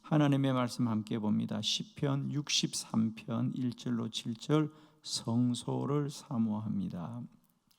하나님의 말씀 함께 봅니다. 시편 63편 1절로 7절 성소를 사모합니다.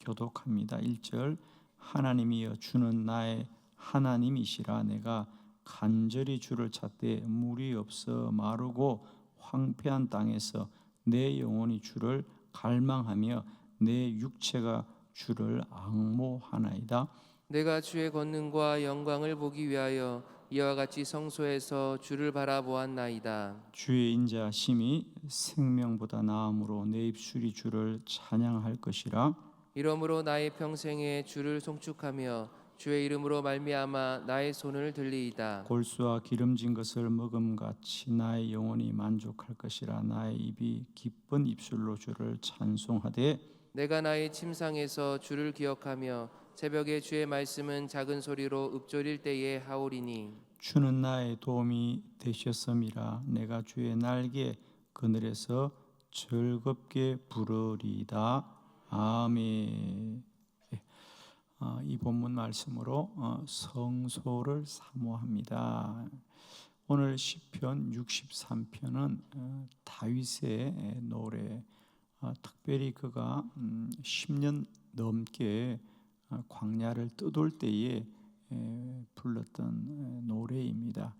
교독합니다. 1절 하나님이여 주는 나의 하나님이시라. 내가 간절히 주를 찾되 물이 없어 마르고 황폐한 땅에서 내 영혼이 주를 갈망하며 내 육체가 주를 앙모하나이다. 내가 주의 권능과 영광을 보기 위하여 이와 같이 성소에서 주를 바라보았나이다. 주의 인자심이 생명보다 나음으로 내 입술이 주를 찬양할 것이라. 이러므로 나의 평생에 주를 송축하며 주의 이름으로 말미암아 나의 손을 들리이다. 골수와 기름진 것을 먹음같이 나의 영혼이 만족할 것이라. 나의 입이 기쁜 입술로 주를 찬송하되 내가 나의 침상에서 주를 기억하며 새벽에 주의 말씀은 작은 소리로 읊조릴 때에 하오리니 주는 나의 도움이 되셨음이라. 내가 주의 날개 그늘에서 즐겁게 부르리이다. 아멘. 이 본문 말씀으로 성소를 사모합니다. 오늘 시편 63편은 다윗의 노래, 특별히 그가 10년 넘게 광야를 떠돌 때에 불렀던 노래입니다.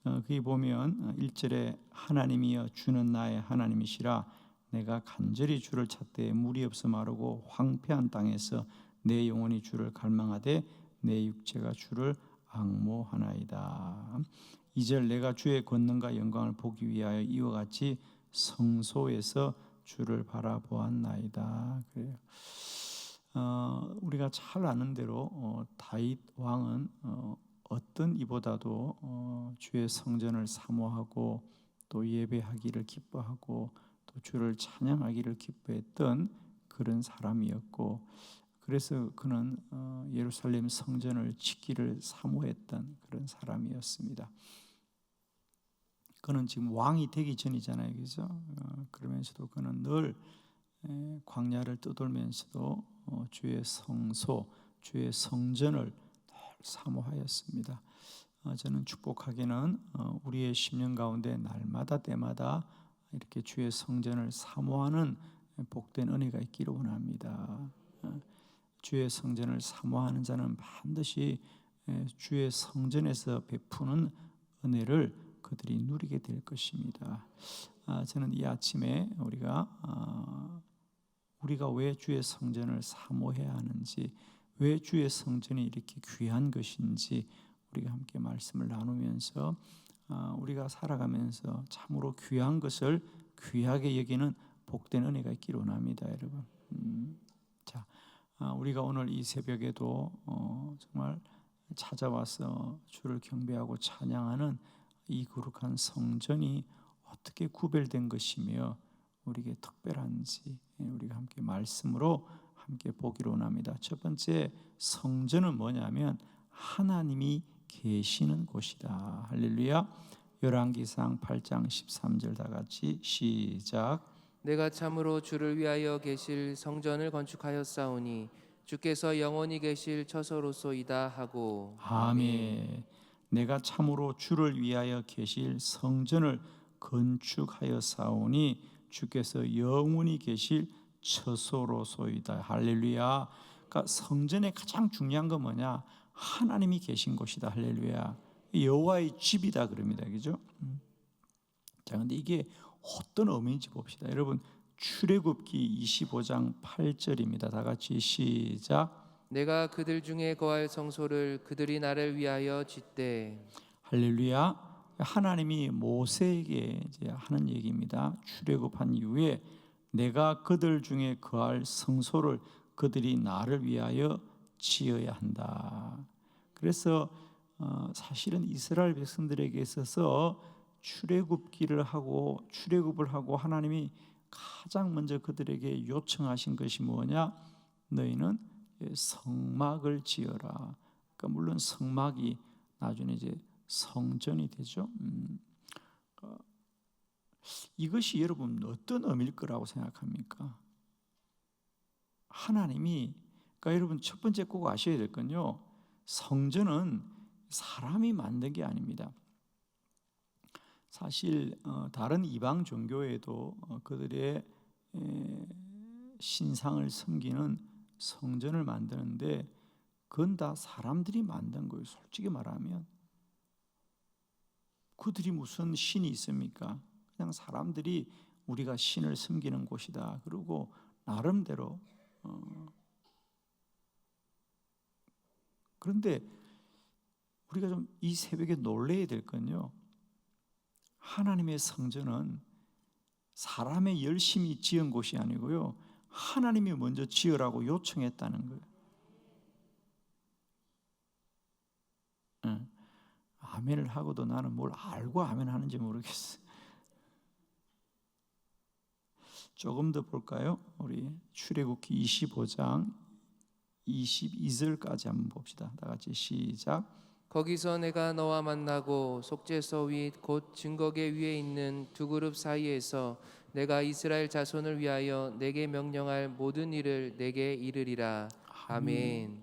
거기 보면 1절에 하나님이여 주는 나의 하나님이시라. 내가 간절히 주를 찾되 물이 없어 마르고 황폐한 땅에서 내 영혼이 주를 갈망하되 내 육체가 주를 앙모하나이다. 2절 내가 주의 권능과 영광을 보기 위하여 이와 같이 성소에서 주를 바라보았나이다. 그래요. 우리가 잘 아는 대로 다윗 왕은 어떤 이보다도 주의 성전을 사모하고 또 예배하기를 기뻐하고 또 주를 찬양하기를 기뻐했던 그런 사람이었고, 그래서 그는 예루살렘 성전을 짓기를 사모했던 그런 사람이었습니다. 그는 지금 왕이 되기 전이잖아요, 그죠? 그러면서도 그는 늘 광야를 떠돌면서도 주의 성소, 주의 성전을 늘 사모하였습니다. 저는 축복하기는 우리의 심령 가운데 날마다 때마다 이렇게 주의 성전을 사모하는 복된 은혜가 있기를 원합니다. 주의 성전을 사모하는 자는 반드시 주의 성전에서 베푸는 은혜를 그들이 누리게 될 것입니다. 저는 이 아침에 우리가 왜 주의 성전을 사모해야 하는지, 왜 주의 성전이 이렇게 귀한 것인지 우리가 함께 말씀을 나누면서 우리가 살아가면서 참으로 귀한 것을 귀하게 여기는 복된 은혜가 있기를 원합니다, 여러분. 자, 우리가 오늘 이 새벽에도 정말 찾아와서 주를 경배하고 찬양하는 이 거룩한 성전이 어떻게 구별된 것이며 우리에게 특별한지 우리가 함께 말씀으로 함께 보기로 원합니다. 첫 번째 성전은 뭐냐면 하나님이 계시는 곳이다. 할렐루야. 열왕기상 8장 13절 다 같이 시작. 내가 참으로 주를 위하여 계실 성전을 건축하였사오니 주께서 영원히 계실 처소로소이다 하고. 아멘. 내가 참으로 주를 위하여 계실 성전을 건축하였사오니 주께서 영원히 계실 처소로소이다. 할렐루야. 그러니까 성전의 가장 중요한 건 뭐냐? 하나님이 계신 곳이다. 할렐루야. 여호와의 집이다 그럽니다. 그죠? 자, 근데 이게 어떤 의미인지 봅시다. 여러분, 출애굽기 25장 8절입니다. 다 같이 시작. 내가 그들 중에 거할 성소를 그들이 나를 위하여 짓되. 할렐루야. 하나님이 모세에게 이제 하는 얘기입니다. 출애굽한 이후에 내가 그들 중에 거할 성소를 그들이 나를 위하여 지어야 한다. 그래서 사실은 이스라엘 백성들에게 있어서 출애굽을 하고 하나님이 가장 먼저 그들에게 요청하신 것이 뭐냐? 너희는 성막을 지어라. 그러니까 물론 성막이 나중에 이제 성전이 되죠. 이것이 여러분 어떤 의미일 거라고 생각합니까? 하나님이, 그러니까 여러분 첫 번째 꼭 아셔야 될 건요, 성전은 사람이 만든 게 아닙니다. 사실 다른 이방 종교에도 그들의 신상을 섬기는 성전을 만드는데 그건 다 사람들이 만든 거예요. 솔직히 말하면 그들이 무슨 신이 있습니까? 그냥 사람들이 우리가 신을 섬기는 곳이다. 그리고 나름대로 그런데 우리가 좀 이 새벽에 놀라야 될 건요, 하나님의 성전은 사람의 열심히 지은 곳이 아니고요, 하나님이 먼저 지으라고 요청했다는 거예요. 아멘을 하고도 나는 뭘 알고 아멘 하는지 모르겠어요. 조금 더 볼까요? 우리 출애굽기 25장 22절까지 한번 봅시다. 다 같이 시작. 거기서 내가 너와 만나고 속죄소 윗 곧 증거계 위에 있는 두 그룹 사이에서 내가 이스라엘 자손을 위하여 내게 명령할 모든 일을 내게 이르리라. 아멘.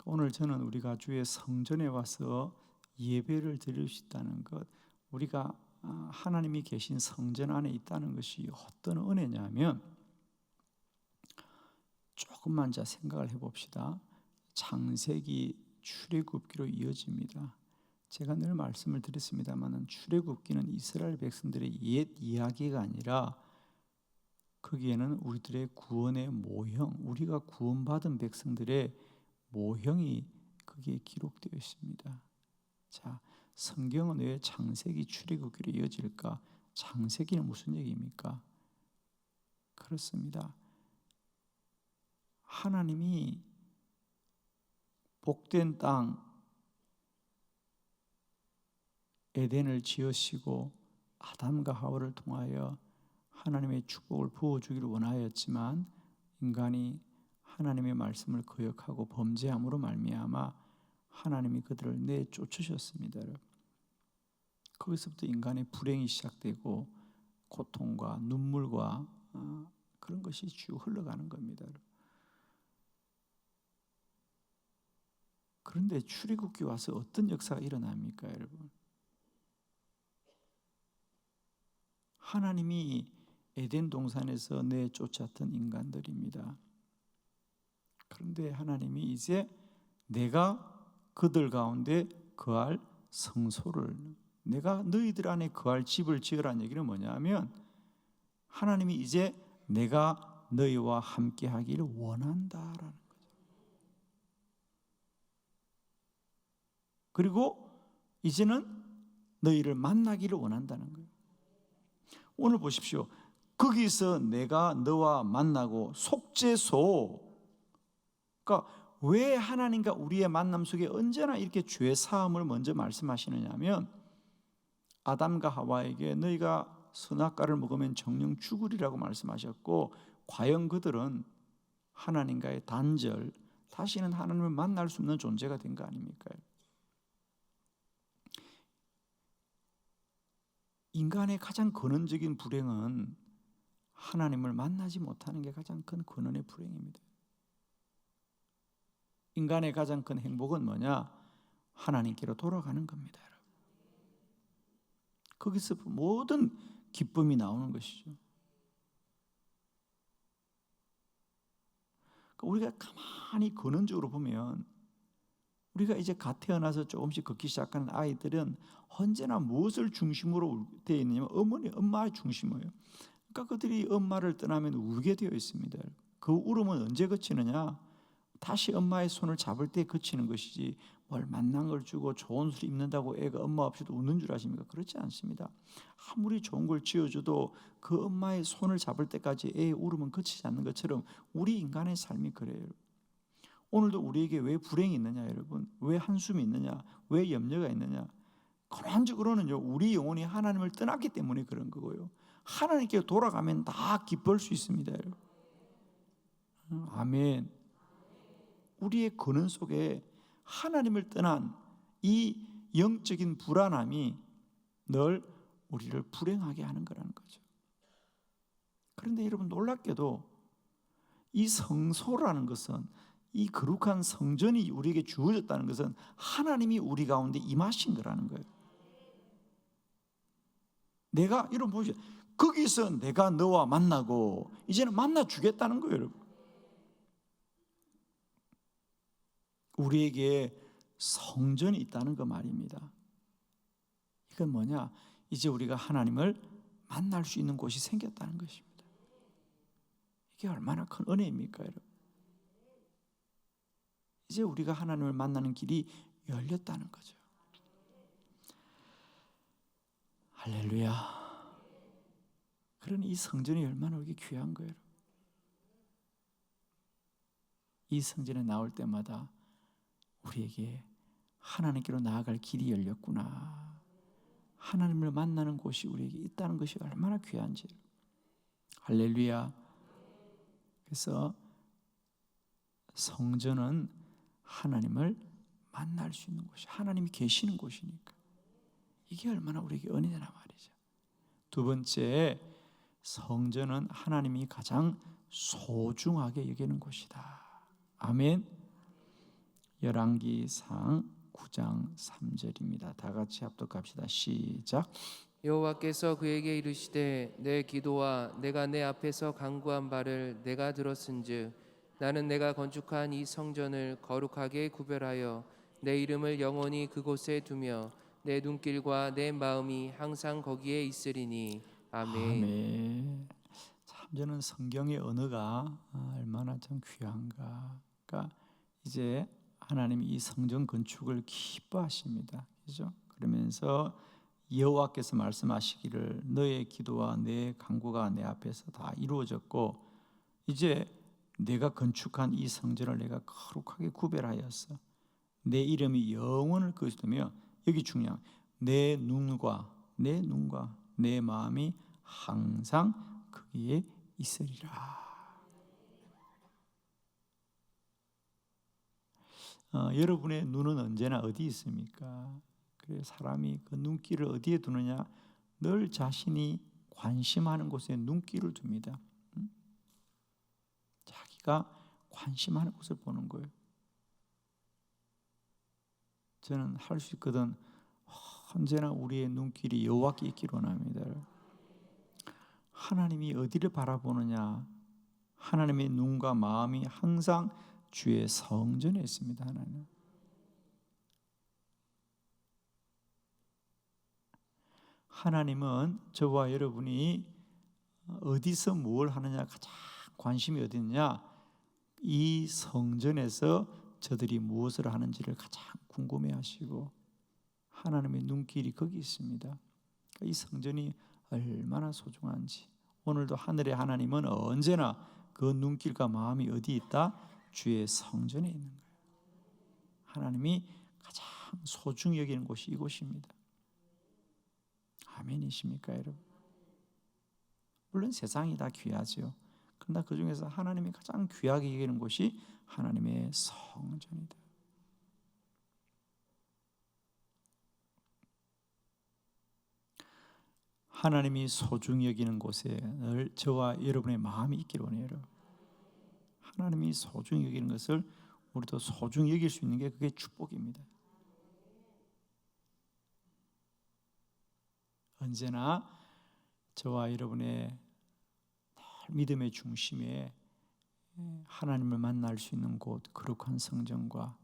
오늘 저는 우리가 주의 성전에 와서 예배를 드릴 수 있다는 것, 우리가 하나님이 계신 성전 안에 있다는 것이 어떤 은혜냐면, 조금만 자 생각을 해봅시다. 창세기 출애굽기로 이어집니다. 제가 늘 말씀을 드렸습니다만 출애굽기는 이스라엘 백성들의 옛 이야기가 아니라 거기에는 우리들의 구원의 모형, 우리가 구원받은 백성들의 모형이 거기에 기록되어 있습니다. 자, 성경은 왜 창세기 출애굽기로 이어질까? 창세기는 무슨 얘기입니까? 그렇습니다. 하나님이 복된 땅 에덴을 지으시고 아담과 하와를 통하여 하나님의 축복을 부어주기를 원하였지만 인간이 하나님의 말씀을 거역하고 범죄함으로 말미암아 하나님이 그들을 내쫓으셨습니다. 거기서부터 인간의 불행이 시작되고 고통과 눈물과 그런 것이 쭉 흘러가는 겁니다. 그런데 출애굽기 와서 어떤 역사가 일어납니까, 여러분? 하나님이 에덴 동산에서 내쫓았던 인간들입니다. 그런데 하나님이 이제 내가 그들 가운데 거할 성소를, 내가 너희들 안에 거할 집을 지으라는 얘기는 뭐냐면 하나님이 이제 내가 너희와 함께 하기를 원한다라는 거죠. 그리고 이제는 너희를 만나기를 원한다는 거예요. 오늘 보십시오. 거기서 내가 너와 만나고 속죄소, 그러니까 왜 하나님과 우리의 만남 속에 언제나 이렇게 죄 사함을 먼저 말씀하시느냐 하면 아담과 하와에게 너희가 선악과를 먹으면 정령 죽으리라고 말씀하셨고, 과연 그들은 하나님과의 단절, 다시는 하나님을 만날 수 없는 존재가 된 거 아닙니까? 인간의 가장 근원적인 불행은 하나님을 만나지 못하는 게 가장 큰 근원의 불행입니다. 인간의 가장 큰 행복은 뭐냐? 하나님께로 돌아가는 겁니다. 거기서 모든 기쁨이 나오는 것이죠. 우리가 가만히 근원적으로 보면 우리가 이제 갓 태어나서 조금씩 걷기 시작하는 아이들은 언제나 무엇을 중심으로 되어 있느냐면 엄마의 중심이에요. 그러니까 그들이 엄마를 떠나면 울게 되어 있습니다. 그 울음은 언제 그치느냐? 다시 엄마의 손을 잡을 때 그치는 것이지, 뭘 만난 걸 주고 좋은 옷을 입는다고 애가 엄마 없이도 웃는 줄 아십니까? 그렇지 않습니다. 아무리 좋은 걸 지어줘도 그 엄마의 손을 잡을 때까지 애의 울음은 그치지 않는 것처럼 우리 인간의 삶이 그래요. 오늘도 우리에게 왜 불행이 있느냐, 여러분? 왜 한숨이 있느냐? 왜 염려가 있느냐? 근원적으로는요, 우리 영혼이 하나님을 떠났기 때문에 그런 거고요. 하나님께 돌아가면 다 기뻐할 수 있습니다, 여러분. 아멘. 우리의 근원 속에 하나님을 떠난 이 영적인 불안함이 늘 우리를 불행하게 하는 거라는 거죠. 그런데 여러분, 놀랍게도 이 성소라는 것은, 이 거룩한 성전이 우리에게 주어졌다는 것은 하나님이 우리 가운데 임하신 거라는 거예요. 내가 이런 보시죠. 거기서 내가 너와 만나고 이제는 만나 주겠다는 거예요, 여러분. 우리에게 성전이 있다는 거 말입니다. 이건 뭐냐? 이제 우리가 하나님을 만날 수 있는 곳이 생겼다는 것입니다. 이게 얼마나 큰 은혜입니까, 여러분? 이제 우리가 하나님을 만나는 길이 열렸다는 거죠. 할렐루야. 그러니 이 성전이 얼마나 우리에게 귀한 거예요. 이 성전에 나올 때마다 우리에게 하나님께로 나아갈 길이 열렸구나. 하나님을 만나는 곳이 우리에게 있다는 것이 얼마나 귀한지. 할렐루야. 그래서 성전은 하나님을 만날 수 있는 곳이, 하나님이 계시는 곳이니까 이게 얼마나 우리에게 은혜냐 말이죠. 두 번째, 성전은 하나님이 가장 소중하게 여기는 곳이다. 아멘. 열왕기상 9장 3절입니다. 다 같이 합독합시다. 시작. 여호와께서 그에게 이르시되 내 기도와 내가 내 앞에서 간구한 바를 내가 들었은즉 나는 내가 건축한 이 성전을 거룩하게 구별하여 내 이름을 영원히 그곳에 두며 내 눈길과 내 마음이 항상 거기에 있으리니. 아멘. 아멘. 참 저는 성경의 언어가 얼마나 참 귀한가. 그러니까 이제 하나님이 이 성전 건축을 기뻐하십니다. 그죠? 그러면서 여호와께서 말씀하시기를 너의 기도와 내 간구가 내 앞에서 다 이루어졌고 이제 내가 건축한 이 성전을 내가 거룩하게 구별하였어. 내 이름이 영원을 그것에 두며, 여기 중요한, 내 눈과 내 마음이 항상 거기에 있으리라. 여러분의 눈은 언제나 어디 있습니까? 그래 사람이 그 눈길을 어디에 두느냐? 늘 자신이 관심하는 곳에 눈길을 둡니다. 자기가 관심하는 곳을 보는 거예요. 저는 할 수 있거든. 언제나 우리의 눈길이 여호와께 있기를 원합니다. 하나님이 어디를 바라보느냐? 하나님의 눈과 마음이 항상 주의 성전에 있습니다. 하나님. 하나님은 저와 여러분이 어디서 뭘 하느냐 가장 관심이 어디 있느냐? 이 성전에서 저들이 무엇을 하는지를 가장 궁금해하시고 하나님의 눈길이 거기 있습니다. 그러니까 이 성전이 얼마나 소중한지. 오늘도 하늘의 하나님은 언제나 그 눈길과 마음이 어디 있다? 주의 성전에 있는 거예요. 하나님이 가장 소중히 여기는 곳이 이곳입니다. 아멘이십니까, 여러분? 물론 세상이 다 귀하죠. 그러나 그 중에서 하나님이 가장 귀하게 여기는 곳이 하나님의 성전이다. 하나님이 소중히 여기는 곳에 늘 저와 여러분의 마음이 있기를 원해요. 하나님이 소중히 여기는 것을 우리도 소중히 여길 수 있는 게 그게 축복입니다. 언제나 저와 여러분의 믿음의 중심에 하나님을 만날 수 있는 곳, 거룩한 성전과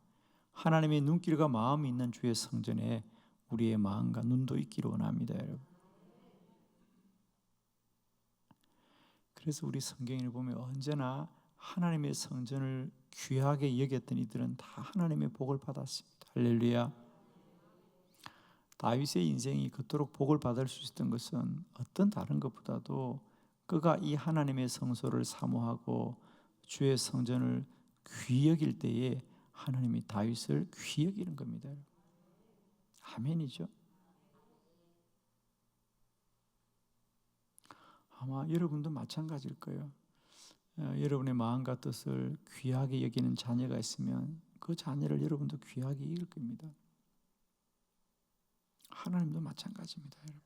하나님의 눈길과 마음이 있는 주의 성전에 우리의 마음과 눈도 있기를 원합니다, 여러분. 그래서 우리 성경을 보면 언제나 하나님의 성전을 귀하게 여겼던 이들은 다 하나님의 복을 받았습니다. 할렐루야. 다윗의 인생이 그토록 복을 받을 수 있었던 것은 어떤 다른 것보다도 그가 이 하나님의 성소를 사모하고 주의 성전을 귀히 여길 때에 하나님이 다윗을 귀히 여기는 겁니다. 아멘이죠. 아마 여러분도 마찬가지일 거예요. 여러분의 마음과 뜻을 귀하게 여기는 자녀가 있으면 그 자녀를 여러분도 귀하게 여길 겁니다. 하나님도 마찬가지입니다, 여러분.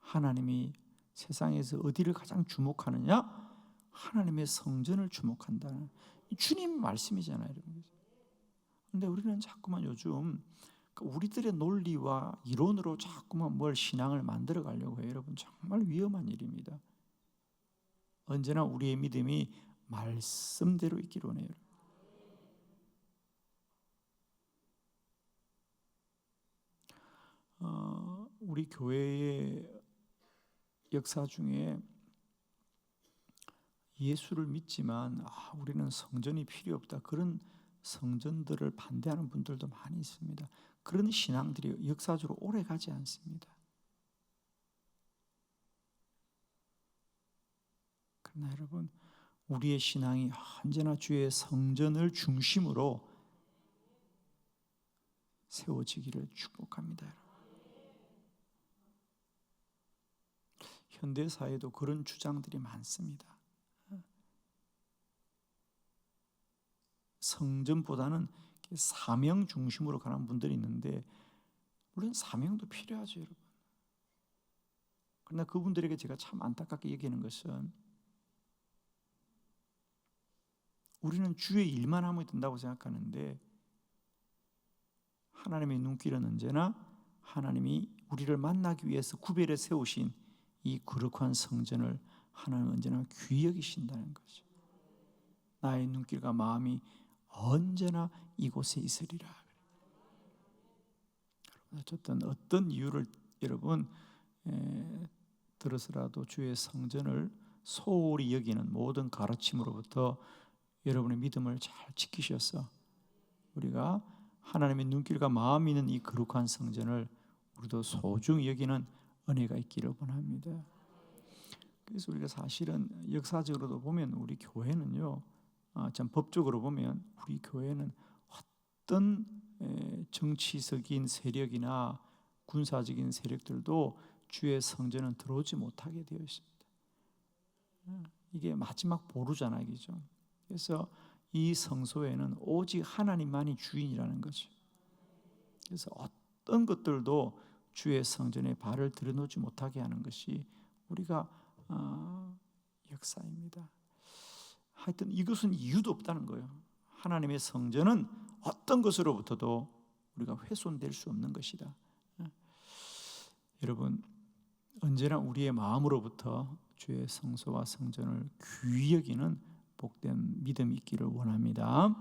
하나님이 세상에서 어디를 가장 주목하느냐? 하나님의 성전을 주목한다는 주님 말씀이잖아요, 여러분. 그런데 우리는 자꾸만 요즘 우리들의 논리와 이론으로 자꾸만 뭘 신앙을 만들어 가려고 해요. 여러분, 정말 위험한 일입니다. 언제나 우리의 믿음이 말씀대로 있기로 해요. 우리 교회의 역사 중에 예수를 믿지만 우리는 성전이 필요 없다, 그런 성전들을 반대하는 분들도 많이 있습니다. 그런 신앙들이 역사적으로 오래 가지 않습니다. 그러나 여러분, 우리의 신앙이 언제나 주의 성전을 중심으로 세워지기를 축복합니다. 여러분. 현대 사회도 그런 주장들이 많습니다. 성전보다는 사명 중심으로 가는 분들이 있는데, 물론 사명도 필요하죠, 여러분. 그러나 그분들에게 제가 참 안타깝게 여기는 것은, 우리는 주의 일만 하면 된다고 생각하는데, 하나님의 눈길은 언제나 하나님이 우리를 만나기 위해서 구별해 세우신 이 거룩한 성전을 하나님은 언제나 귀히 여기신다는 거죠. 나의 눈길과 마음이 언제나 이곳에 있으리라. 어쨌든 어떤 이유를 여러분 들어서라도 주의 성전을 소홀히 여기는 모든 가르침으로부터 여러분의 믿음을 잘 지키셔서 우리가 하나님의 눈길과 마음이 있는 이 거룩한 성전을 우리도 소중히 여기는 은혜가 있기를 원합니다. 그래서 우리가 사실은 역사적으로도 보면 우리 교회는요, 참 법적으로 보면 우리 교회는 어떤 정치적인 세력이나 군사적인 세력들도 주의 성전은 들어오지 못하게 되어 있습니다. 이게 마지막 보루잖아요, 그죠? 그래서 이 성소에는 오직 하나님만이 주인이라는 거죠. 그래서 어떤 것들도 주의 성전에 발을 들여놓지 못하게 하는 것이 우리가 역사입니다. 하여튼 이것은 이유도 없다는 거예요. 하나님의 성전은 어떤 것으로부터도 우리가 훼손될 수 없는 것이다. 여러분, 언제나 우리의 마음으로부터 주의 성소와 성전을 귀히 여기는 복된 믿음이 있기를 원합니다.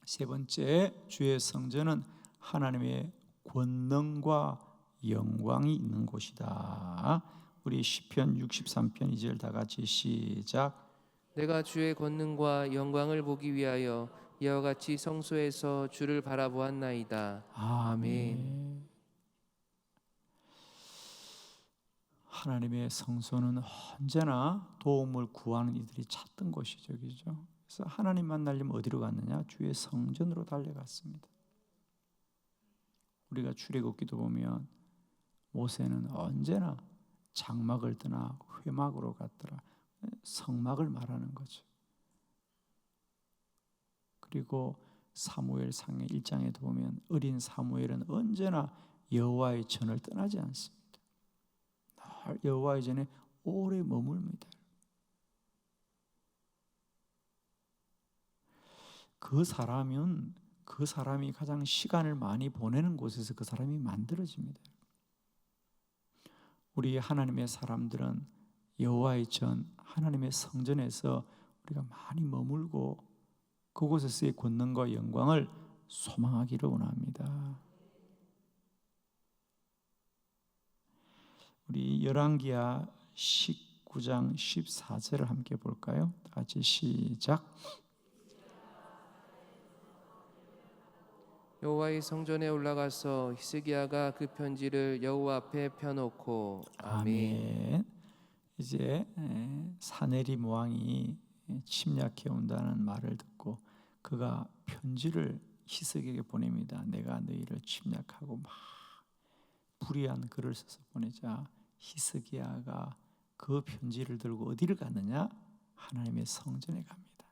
세 번째, 주의 성전은 하나님의 권능과 영광이 있는 곳이다. 우리 시편 63편 2절 다 같이 시작. 내가 주의 권능과 영광을 보기 위하여 이와 같이 성소에서 주를 바라보았나이다. 아멘. 하나님의 성소는 언제나 도움을 구하는 이들이 찾던 곳이죠, 그죠? 그래서 하나님 만나려면 어디로 갔느냐? 주의 성전으로 달려갔습니다. 우리가 출애굽기도 보면 모세는 언제나 장막을 떠나 회막으로 갔더라. 성막을 말하는 거죠. 그리고 사무엘상의 1장에도 보면 어린 사무엘은 언제나 여호와의 전을 떠나지 않습니다. 늘 여호와의 전에 오래 머물니다. 그 사람이 가장 시간을 많이 보내는 곳에서 그 사람이 만들어집니다. 우리 하나님의 사람들은 여호와의 전, 하나님의 성전에서 우리가 많이 머물고 그곳에서의 권능과 영광을 소망하기를 원합니다. 우리 열왕기하 19장 14절을 함께 볼까요? 같이 시작. 여호와의 성전에 올라가서 히스기야가 그 편지를 여호와 앞에 펴놓고 아멘. 이제 사네립 왕이 침략해 온다는 말을 듣고 그가 편지를 히스기야에게 보냅니다. 내가 너희를 침략하고 막 불의한 글을 써서 보내자 히스기야가 그 편지를 들고 어디를 갔느냐? 하나님의 성전에 갑니다.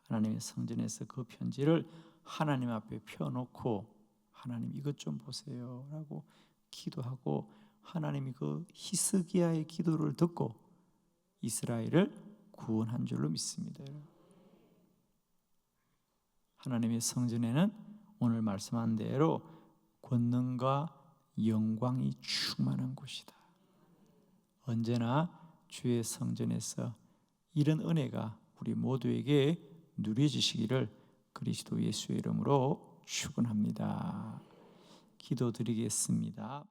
하나님의 성전에서 그 편지를 하나님 앞에 펴놓고 하나님 이것 좀 보세요 라고 기도하고 하나님이 그 히스기야의 기도를 듣고 이스라엘을 구원한 줄로 믿습니다. 하나님의 성전에는 오늘 말씀한 대로 권능과 영광이 충만한 곳이다. 언제나 주의 성전에서 이런 은혜가 우리 모두에게 누려지시기를 그리스도 예수의 이름으로 축원합니다. 기도드리겠습니다.